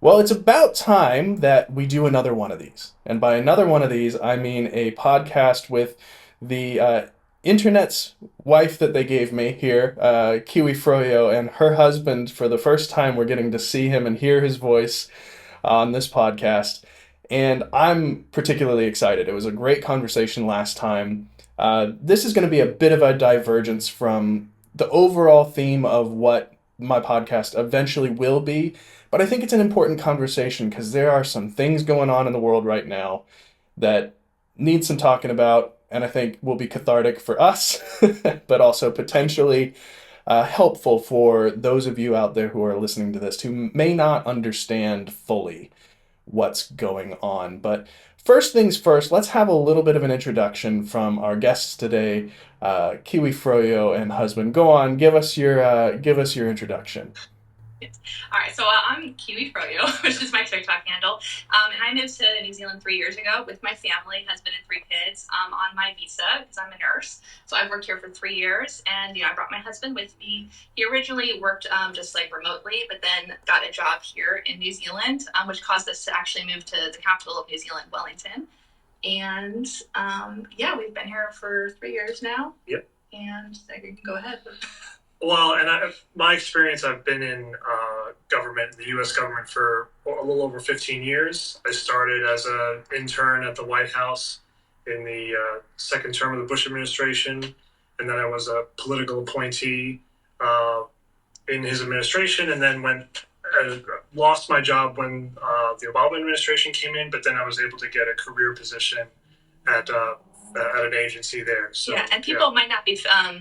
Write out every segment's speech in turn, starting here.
Well, it's about time that we do another one of these. And by another one of these, I mean a podcast with the internet's wife that they gave me here, KiwiFroYo, and her husband. For the first time, we're getting to see him and hear his voice on this podcast. And I'm particularly excited. It was a great conversation last time. This is going to be a bit of a divergence from the overall theme of what my podcast eventually will be, but I think it's an important conversation because there are some things going on in the world right now that need some talking about, and I think will be cathartic for us, but also potentially helpful for those of you out there who are listening to this who may not understand fully what's going on. But first things first, let's have a little bit of an introduction from our guests today, Kiwi Froyo and husband. Go on, give us your introduction. All right, so I'm KiwiFroYo, which is my TikTok handle, and I moved to New Zealand 3 years ago with my family, husband, and three kids on my visa because I'm a nurse. So I've worked here for 3 years, and I brought my husband with me. He originally worked just like remotely, but then got a job here in New Zealand, which caused us to actually move to the capital of New Zealand, Wellington. And yeah, we've been here for 3 years now. Yep. And I can go ahead. Well, and my experience, I've been in government, the U.S. government, for a little over 15 years. I started as an intern at the White House in the second term of the Bush administration, and then I was a political appointee in his administration, and then lost my job when the Obama administration came in, but then I was able to get a career position at an agency there. So, yeah, and people might not be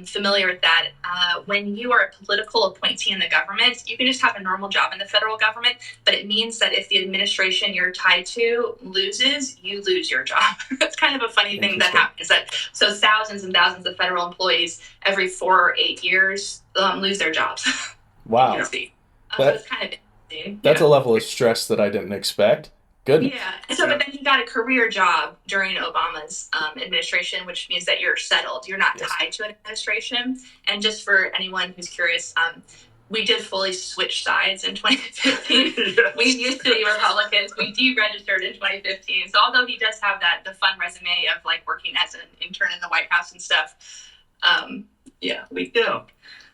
familiar with that. When you are a political appointee in the government, you can just have a normal job in the federal government, but it means that if the administration you're tied to loses, you lose your job. That's kind of a funny thing that happens. So thousands and thousands of federal employees every 4 or 8 years lose their jobs. Wow. That's kind of interesting. That's a level of stress that I didn't expect. Good. Yeah. So, but then he got a career job during Obama's administration, which means that you're settled. You're not tied to an administration. And just for anyone who's curious, we did fully switch sides in 2015. Yes. We used to be Republicans. We deregistered in 2015. So although he does have the fun resume of like working as an intern in the White House and stuff, we do.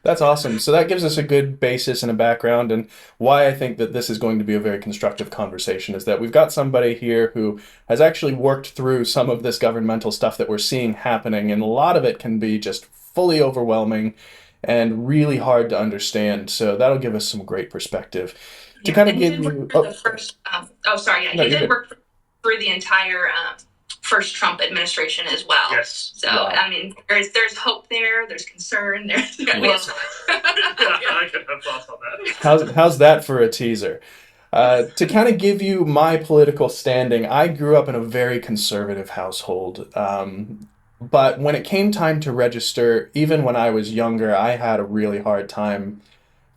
That's awesome. So that gives us a good basis and a background, and why I think that this is going to be a very constructive conversation is that we've got somebody here who has actually worked through some of this governmental stuff that we're seeing happening, and a lot of it can be just fully overwhelming and really hard to understand. So that'll give us some great perspective. To kind of give you... He did work for the entire... first Trump administration as well. Yes. So I mean, there's hope there. There's concern. I can have thoughts on that. How's that for a teaser? To kind of give you my political standing, I grew up in a very conservative household. But when it came time to register, even when I was younger, I had a really hard time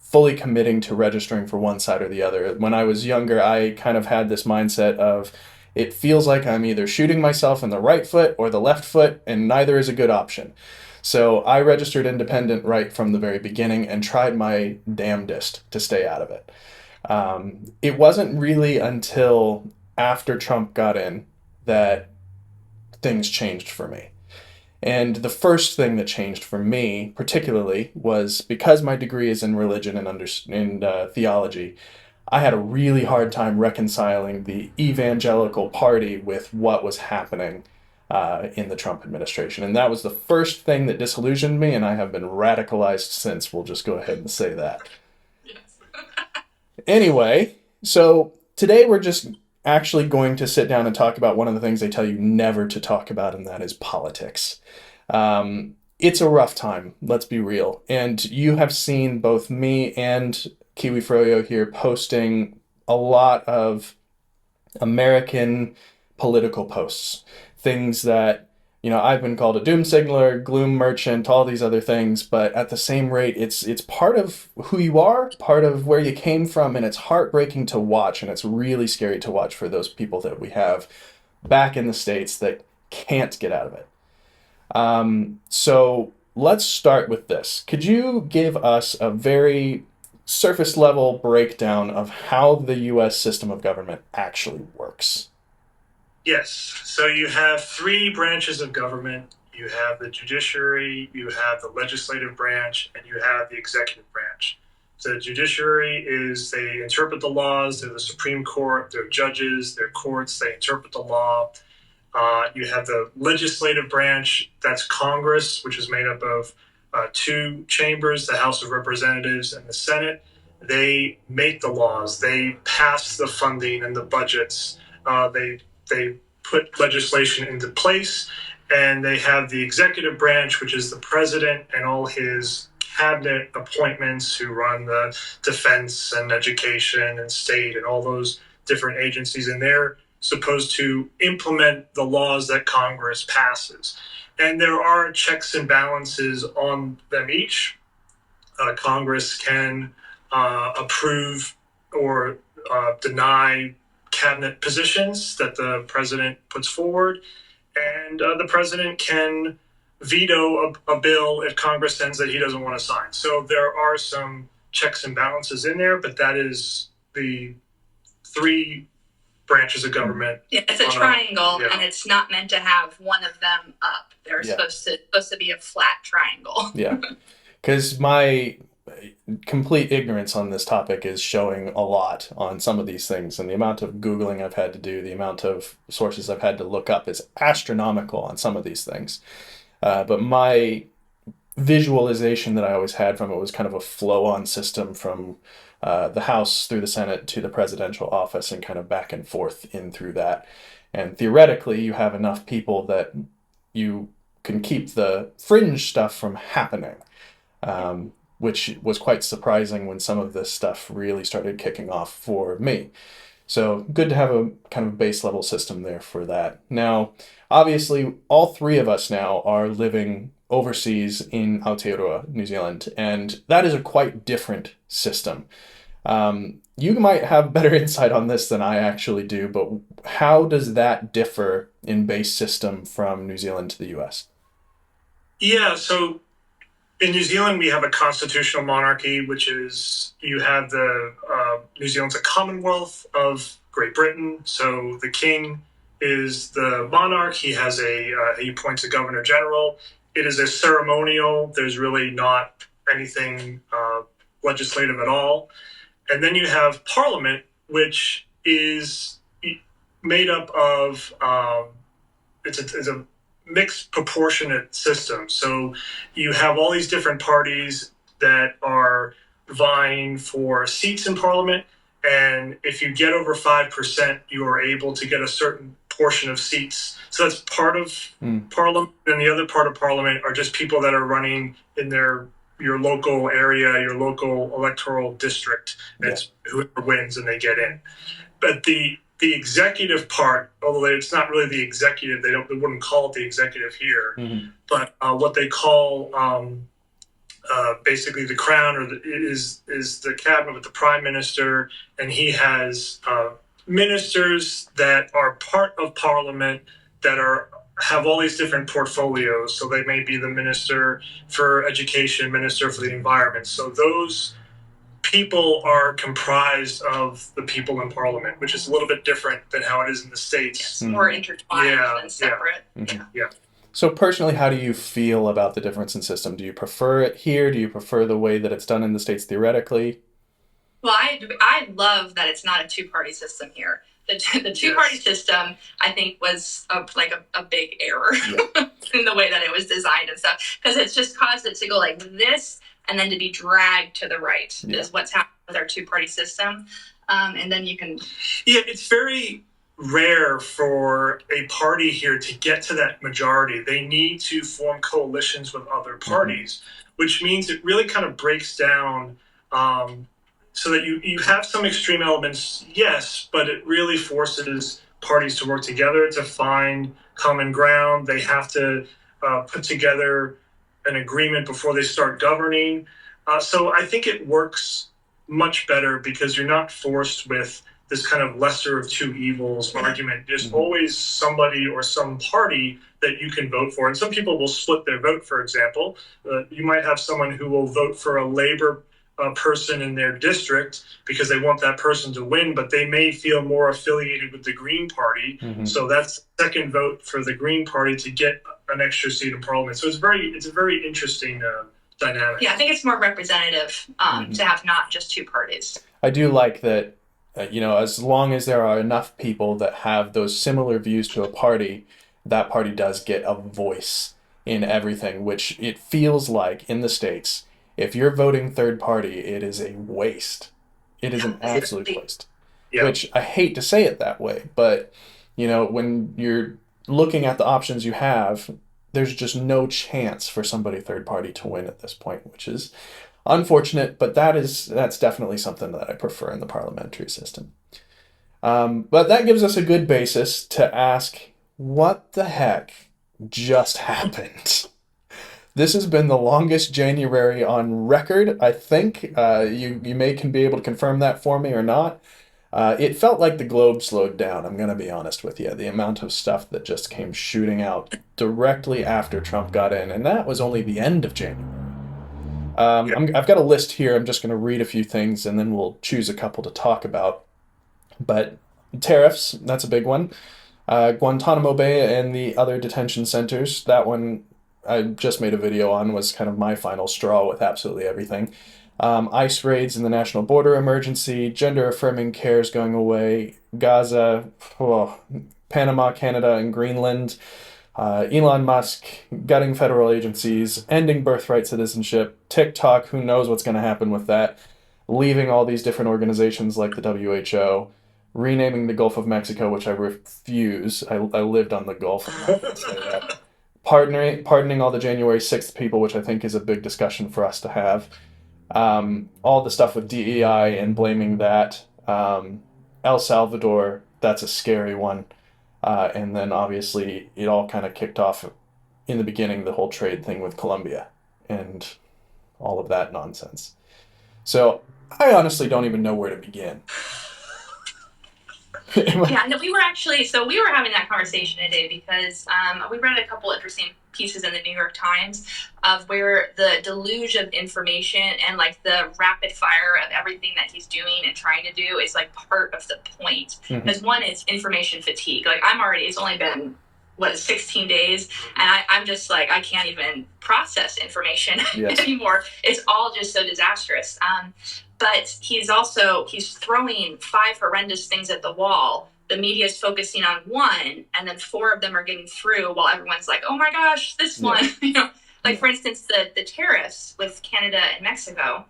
fully committing to registering for one side or the other. When I was younger, I kind of had this mindset of, it feels like I'm either shooting myself in the right foot or the left foot, and neither is a good option. So I registered independent right from the very beginning and tried my damnedest to stay out of it. It wasn't really until after Trump got in that things changed for me. And the first thing that changed for me, particularly, was because my degree is in religion and theology. I had a really hard time reconciling the evangelical party with what was happening in the Trump administration. And that was the first thing that disillusioned me, and I have been radicalized since. We'll just go ahead and say that. Yes. Anyway, so today we're just actually going to sit down and talk about one of the things they tell you never to talk about, and that is politics. It's a rough time, let's be real. And you have seen both me and KiwiFroYo here posting a lot of American political posts. Things that, I've been called a doom signaler, gloom merchant, all these other things, but at the same rate, it's part of who you are, part of where you came from, and it's heartbreaking to watch, and it's really scary to watch for those people that we have back in the States that can't get out of it. So let's start with this. Could you give us a very surface level breakdown of how the US system of government actually works. Yes. So you have three branches of government. You have the judiciary, you have the legislative branch, and you have the executive branch. The judiciary is they interpret the laws, they're the Supreme Court, they're judges, they're courts, they interpret the law. You have the legislative branch, that's Congress, which is made up of two chambers, the House of Representatives and the Senate. They make the laws, they pass the funding and the budgets, they put legislation into place, and they have the executive branch, which is the president and all his cabinet appointments who run the defense and education and state and all those different agencies, and they're supposed to implement the laws that Congress passes. And there are checks and balances on them each. Congress can approve or deny cabinet positions that the president puts forward, and the president can veto a bill if Congress sends that he doesn't want to sign. So there are some checks and balances in there, but that is the three branches of government. Yeah, it's a triangle, and it's not meant to have one of them up. They're supposed to be a flat triangle. Yeah, because my complete ignorance on this topic is showing a lot on some of these things, and the amount of Googling I've had to do, the amount of sources I've had to look up is astronomical on some of these things. But my visualization that I always had from it was kind of a flow-on system from the House through the Senate to the presidential office and kind of back and forth in through that. And theoretically, you have enough people that you can keep the fringe stuff from happening, which was quite surprising when some of this stuff really started kicking off for me. So good to have a kind of base level system there for that. Now, obviously, all three of us now are living overseas in Aotearoa, New Zealand, and that is a quite different system. You might have better insight on this than I actually do, but how does that differ in base system from New Zealand to the US? Yeah, so in New Zealand, we have a constitutional monarchy, which is you have New Zealand's a Commonwealth of Great Britain. So the king is the monarch. He has he appoints a governor general. It is a ceremonial. There's really not anything legislative at all. And then you have Parliament, which is made up of it's a mixed proportionate system. So you have all these different parties that are vying for seats in Parliament, and if you get over 5%, you are able to get a certain portion of seats. So that's part of Parliament, and the other part of Parliament are just people that are running in your local area, your local electoral district. It's whoever wins and they get in. But the executive part, although it's not really the executive, they wouldn't call it the executive here, but what they call basically the crown is the cabinet with the prime minister, and he has ministers that are part of Parliament that have all these different portfolios. So they may be the minister for education, minister for the environment. So those people are comprised of the people in Parliament, which is a little bit different than how it is in the States. Yes, more intertwined than separate. Yeah. So personally, how do you feel about the difference in system? Do you prefer it here? Do you prefer the way that it's done in the States theoretically? Well, I love that it's not a two-party system here. The two-party system, I think, was a big error in the way that it was designed and stuff, because it's just caused it to go like this and then to be dragged to the right is what's happened with our two-party system. And then you can... Yeah, it's very rare for a party here to get to that majority. They need to form coalitions with other parties, which means it really kind of breaks down so that you have some extreme elements, yes, but it really forces parties to work together to find common ground. They have to put together an agreement before they start governing. So I think it works much better because you're not forced with this kind of lesser of two evils argument. There's always somebody or some party that you can vote for. And some people will split their vote, for example. You might have someone who will vote for a Labour person in their district because they want that person to win, but they may feel more affiliated with the Green Party. Mm-hmm. So that's the second vote for the Green Party to get an extra seat in Parliament. So it's a very interesting dynamic. Yeah, I think it's more representative to have not just two parties. I do like that, as long as there are enough people that have those similar views to a party, that party does get a voice in everything, which it feels like in the States, if you're voting third party, it is a waste. It is an absolute waste. Yeah. Which I hate to say it that way, but, when you're looking at the options you have, there's just no chance for somebody third party to win at this point, which is unfortunate, but that's definitely something that I prefer in the parliamentary system. But that gives us a good basis to ask, what the heck just happened? This has been the longest January on record, I think. You can be able to confirm that for me or not. It felt like the globe slowed down, I'm going to be honest with you. The amount of stuff that just came shooting out directly after Trump got in, and that was only the end of January. I've got a list here. I'm just going to read a few things, and then we'll choose a couple to talk about. But tariffs, that's a big one. Guantanamo Bay and the other detention centers, that one I just made a video on, was kind of my final straw with absolutely everything. ICE raids in the national border emergency, gender-affirming care is going away, Gaza, Panama, Canada, and Greenland, Elon Musk gutting federal agencies, ending birthright citizenship, TikTok, who knows what's going to happen with that, leaving all these different organizations like the WHO, renaming the Gulf of Mexico, which I refuse. I lived on the Gulf, I'm not going to say that. Pardoning all the January 6th people, which I think is a big discussion for us to have. All the stuff with DEI and blaming that. El Salvador, that's a scary one. And then obviously it all kind of kicked off in the beginning, the whole trade thing with Colombia and all of that nonsense. So I honestly don't even know where to begin. Yeah, no, we were having that conversation today because we read a couple interesting pieces in the New York Times of where the deluge of information and like the rapid fire of everything that he's doing and trying to do is like part of the point. Because one is information fatigue. Like it's only been 16 days, and I'm just like, I can't even process information anymore. It's all just so disastrous. But he's throwing 5 horrendous things at the wall. The media is focusing on one, and then 4 of them are getting through while everyone's like, oh my gosh, this one. For instance, the tariffs with Canada and Mexico,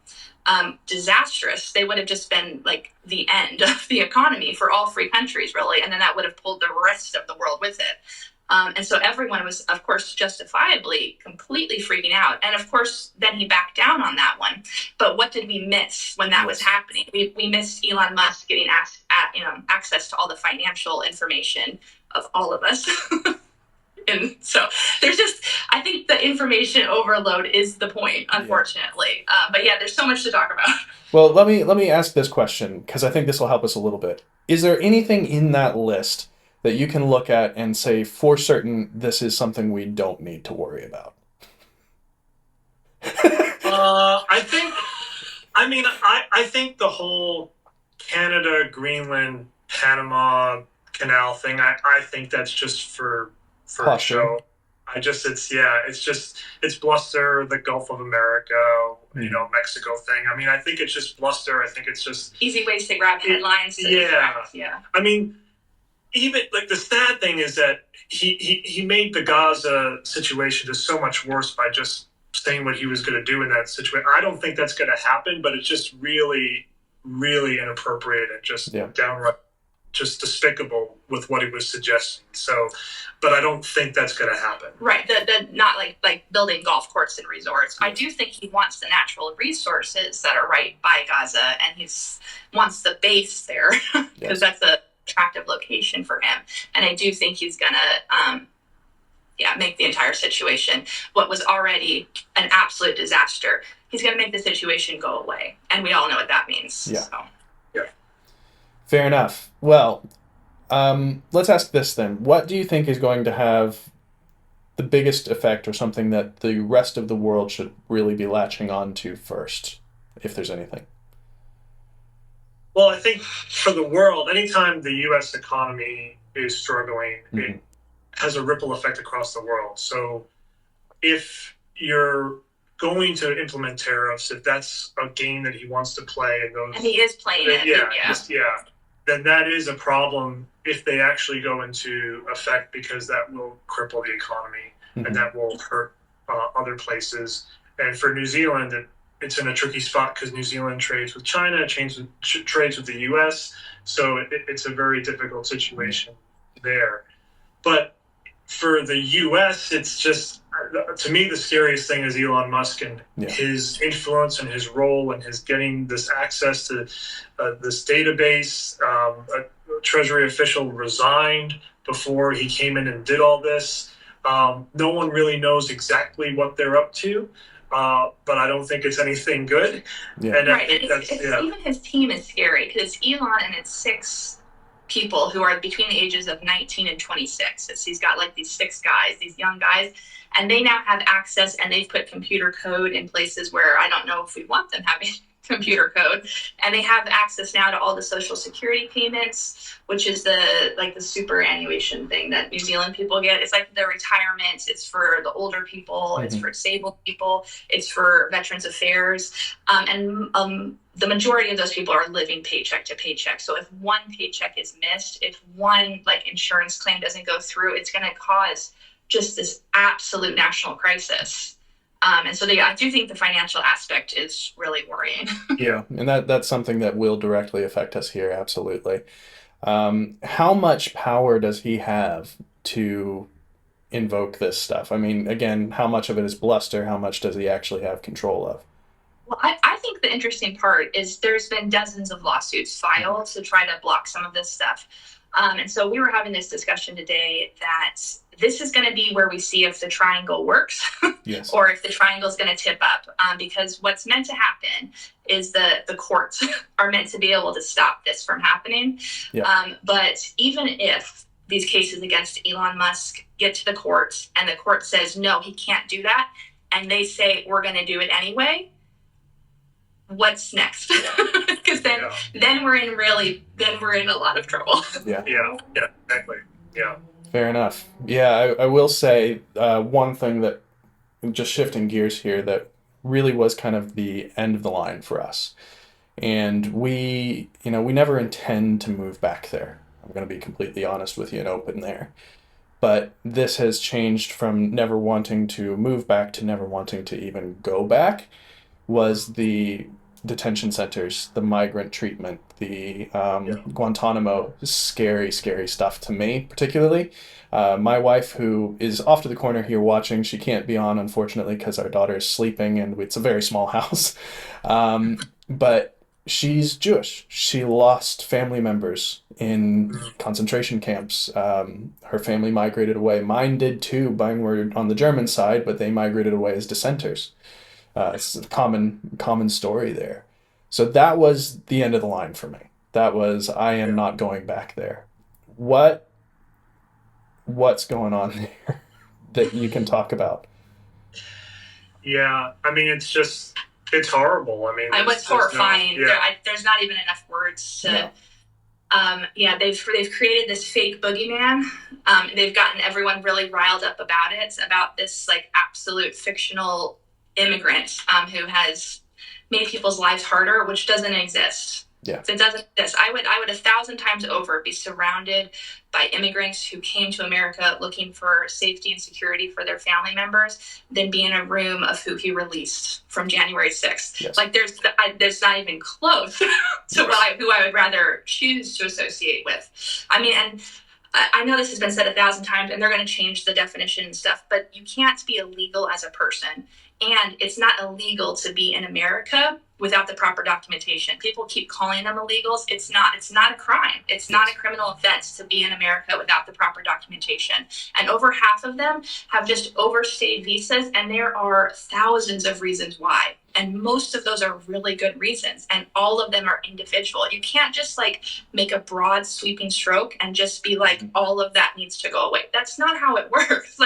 disastrous. They would have just been like the end of the economy for all free countries, really. And then that would have pulled the rest of the world with it. And so everyone was, of course, justifiably completely freaking out. And of course, then he backed down on that one. But what did we miss when that was happening? We missed Elon Musk getting access to all the financial information of all of us. And so I think the information overload is the point, unfortunately. But yeah, there's so much to talk about. Well, let me ask this question, because I think this will help us a little bit. Is there anything in that list that you can look at and say for certain this is something we don't need to worry about? I think the whole Canada, Greenland, Panama Canal thing, I think that's just for show. It's bluster, the Gulf of America, Mexico thing. I mean, I think it's just bluster. I think it's just easy ways to grab headlines. Yeah. I mean, even like the sad thing is that he made the Gaza situation just so much worse by just saying what he was going to do in that situation. I don't think that's going to happen, but it's just really, really inappropriate and just downright just despicable with what he was suggesting. So, but I don't think that's going to happen. Right. The not like building golf courses and resorts. I do think he wants the natural resources that are right by Gaza, and he wants the base there because that's a attractive location for him. And I do think he's gonna make the entire situation, what was already an absolute disaster, he's gonna make the situation go away, and we all know what that means. Fair enough. Well, let's ask this then. What do you think is going to have the biggest effect, or something that the rest of the world should really be latching on to first if there's anything? Well, I think for the world, anytime the U.S. economy is struggling, Mm-hmm. it has a ripple effect across the world. So if you're going to implement tariffs, if that's a game that he wants to play, and those, And he is playing it. yeah, then that is a problem if they actually go into effect, because that will cripple the economy, Mm-hmm. and that will hurt other places. And for New Zealand, it's in a tricky spot because New Zealand trades with China, trades with the U.S., so it's a very difficult situation there. But for the U.S., it's just, to me, the scariest thing is Elon Musk and his influence and his role and his getting this access to this database. A Treasury official resigned before he came in and did all this. No one really knows exactly what they're up to, but I don't think it's anything good. Yeah. And right. Even his team is scary because it's Elon and it's 6 people who are between the ages of 19 and 26. So he's got like these 6 guys, these young guys, and they now have access, and they've put computer code in places where I don't know if we want them having computer code, and they have access now to all the social security payments, which is the superannuation thing that New Zealand people get. It's like the retirement. It's for the older people. Mm-hmm. It's for disabled people. It's for Veterans Affairs, and the majority of those people are living paycheck to paycheck. So if one paycheck is missed, if one insurance claim doesn't go through, it's going to cause just this absolute national crisis. And so I do think the financial aspect is really worrying. Yeah, and that's something that will directly affect us here, absolutely. How much power does he have to invoke this stuff? I mean, again, how much of it is bluster? How much does he actually have control of? Well, I think the interesting part is there's been dozens of lawsuits filed to try to block some of this stuff. And so we were having this discussion today that this is going to be where we see if the triangle works yes. or if the triangle is going to tip up. Because what's meant to happen is the courts are meant to be able to stop this from happening. Yeah. But even if these cases against Elon Musk get to the courts and the court says, no, he can't do that, and they say, we're going to do it anyway, what's next? Because then we're in a lot of trouble. Yeah, exactly. Yeah. Fair enough. Yeah, I will say one thing that, just shifting gears here, that really was kind of the end of the line for us. And we never intend to move back there. I'm going to be completely honest with you and open there. But this has changed from never wanting to move back to never wanting to even go back. Was the detention centers, the migrant treatment, the Guantanamo. Scary stuff to me, particularly. My wife, who is off to the corner here watching, she can't be on, unfortunately, because our daughter is sleeping, and it's a very small house. But she's Jewish. She lost family members in concentration camps. Her family migrated away. Mine did too, mine were on the German side, but they migrated away as dissenters. It's a common story there. So that was the end of the line for me. That was, I am not going back there. What's going on there that you can talk about? Yeah, I mean, it's horrible. I mean, what's horrifying. There's not even enough words to. No. They've created this fake boogeyman. They've gotten everyone really riled up about it, about this absolute fictional immigrant who has made people's lives harder, which doesn't exist. Yeah. It doesn't exist. I would 1,000 times over be surrounded by immigrants who came to America looking for safety and security for their family members than be in a room of who he released from January 6th. Yes. There's not even close to who I would rather choose to associate with. I mean, and I know this has been said 1,000 times, and they're going to change the definition and stuff, but you can't be illegal as a person. And it's not illegal to be in America without the proper documentation. People keep calling them illegals. It's not a crime. It's not a criminal offense to be in America without the proper documentation. And over half of them have just overstayed visas, and there are thousands of reasons why. And most of those are really good reasons, and all of them are individual. You can't just make a broad sweeping stroke and just be all of that needs to go away. That's not how it works.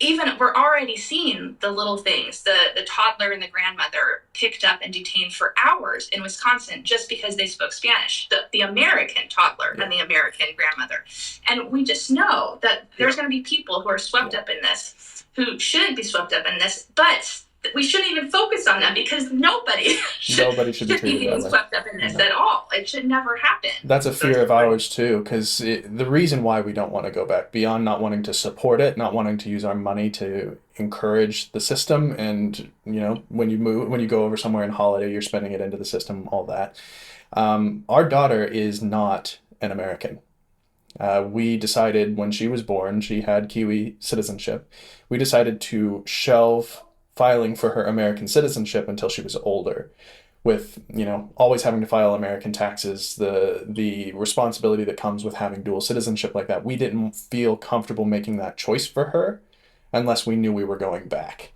even we're already seeing the little things, the toddler and the grandmother picked up and detained for hours in Wisconsin just because they spoke Spanish, the American toddler and the American grandmother. And we just know that there's going to be people who are swept up in this, who shouldn't be swept up in this, but we shouldn't even focus on them because nobody should be treated be that way. swept up in this at all. It should never happen. That's a fear of ours too, because the reason why we don't want to go back, beyond not wanting to support it, not wanting to use our money to encourage the system, and when you go over somewhere in holiday, you're spending it into the system, all that. Our daughter is not an American. We decided when she was born, she had Kiwi citizenship. We decided to shelve filing for her American citizenship until she was older, with always having to file American taxes, the responsibility that comes with having dual citizenship like that. We didn't feel comfortable making that choice for her unless we knew we were going back.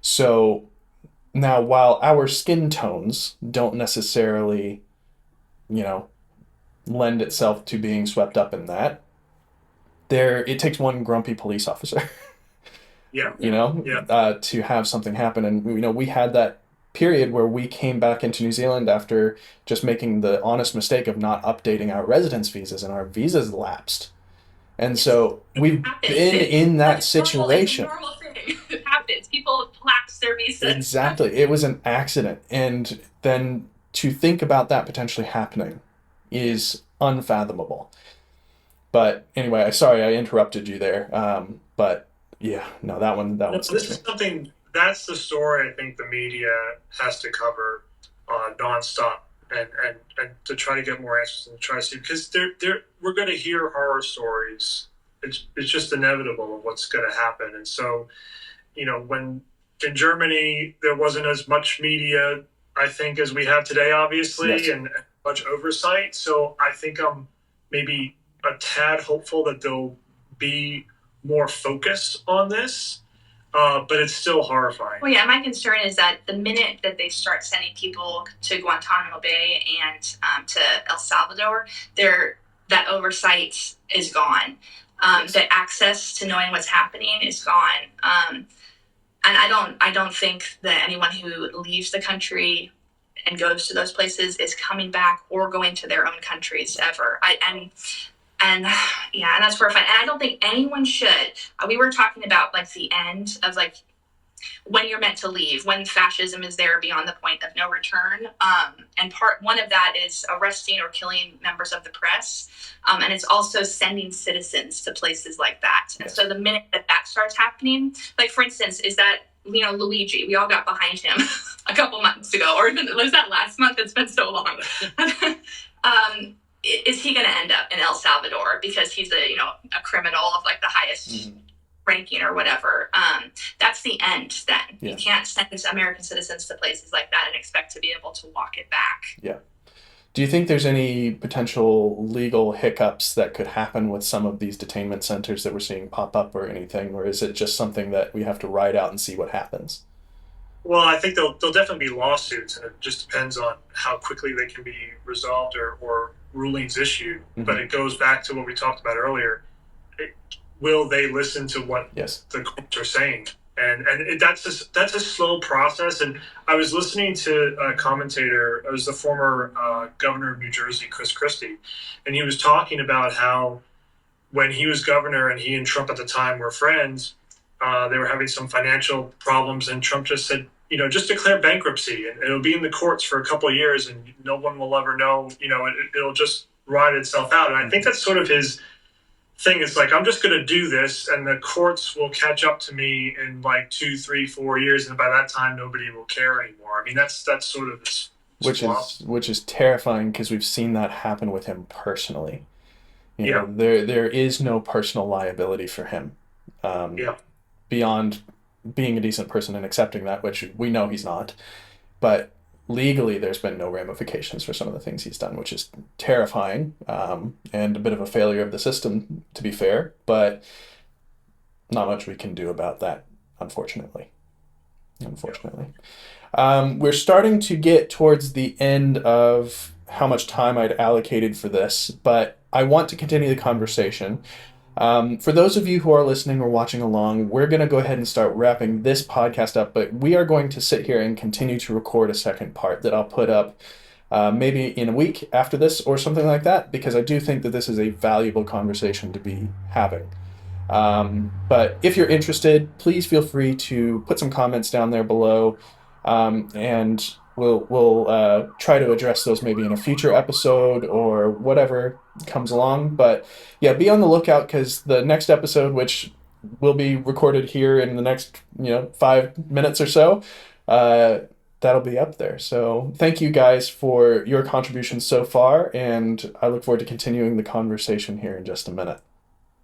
So now, while our skin tones don't necessarily lend itself to being swept up in that, it takes one grumpy police officer to have something happen. And we had that period where we came back into New Zealand after just making the honest mistake of not updating our residence visas, and our visas lapsed. And so we've been in that situation. It's a normal thing. It happens. People lapse their visas. Exactly. It was an accident. And then to think about that potentially happening is unfathomable. But anyway, sorry I interrupted you there. But yeah, no, that one. This is something. That's the story I think the media has to cover nonstop, and to try to get more answers and try to see, because we're going to hear horror stories. It's just inevitable of what's going to happen. And so, when in Germany there wasn't as much media, I think, as we have today, obviously, yes, and much oversight. So I think I'm maybe a tad hopeful that there'll be more focus on this. But it's still horrifying. Well, yeah, my concern is that the minute that they start sending people to Guantanamo Bay and to El Salvador, that oversight is gone. Yes. The access to knowing what's happening is gone. And I don't think that anyone who leaves the country and goes to those places is coming back or going to their own countries ever. And that's horrifying. And I don't think anyone should. We were talking about the end of when you're meant to leave, when fascism is there beyond the point of no return. And one of that is arresting or killing members of the press. And it's also sending citizens to places like that. And so the minute that starts happening, for instance, is that, Luigi, we all got behind him a couple months ago, or even was that last month? It's been so long. Is he going to end up in El Salvador because he's a criminal of the highest ranking or whatever? That's the end then. Yeah. You can't send American citizens to places like that and expect to be able to walk it back. Yeah. Do you think there's any potential legal hiccups that could happen with some of these detainment centers that we're seeing pop up or anything? Or is it just something that we have to ride out and see what happens? Well, I think there'll definitely be lawsuits, and it just depends on how quickly they can be resolved or rulings issued. Mm-hmm. But it goes back to what we talked about earlier. Will they listen to what the courts are saying? And that's a slow process. And I was listening to a commentator. It was the former governor of New Jersey, Chris Christie, and he was talking about how when he was governor and he and Trump at the time were friends, they were having some financial problems, and Trump just said, just declare bankruptcy, and it'll be in the courts for a couple of years, and no one will ever know. It'll just ride itself out. And I think that's sort of his thing. It's I'm just going to do this, and the courts will catch up to me in 2, 3, 4 years, and by that time, nobody will care anymore. I mean, that's sort of his which is terrifying, because we've seen that happen with him personally. There is no personal liability for him. Beyond being a decent person and accepting that, which we know he's not. But legally, there's been no ramifications for some of the things he's done, which is terrifying, and a bit of a failure of the system, to be fair. But not much we can do about that, unfortunately. We're starting to get towards the end of how much time I'd allocated for this, but I want to continue the conversation. For those of you who are listening or watching along, we're going to go ahead and start wrapping this podcast up, but we are going to sit here and continue to record a second part that I'll put up maybe in a week after this or something like that, because I do think that this is a valuable conversation to be having. But if you're interested, please feel free to put some comments down there below, and we'll try to address those maybe in a future episode or whatever comes along. But yeah, be on the lookout, because the next episode, which will be recorded here in the next 5 minutes or so, that'll be up there. So thank you guys for your contributions so far, and I look forward to continuing the conversation here in just a minute.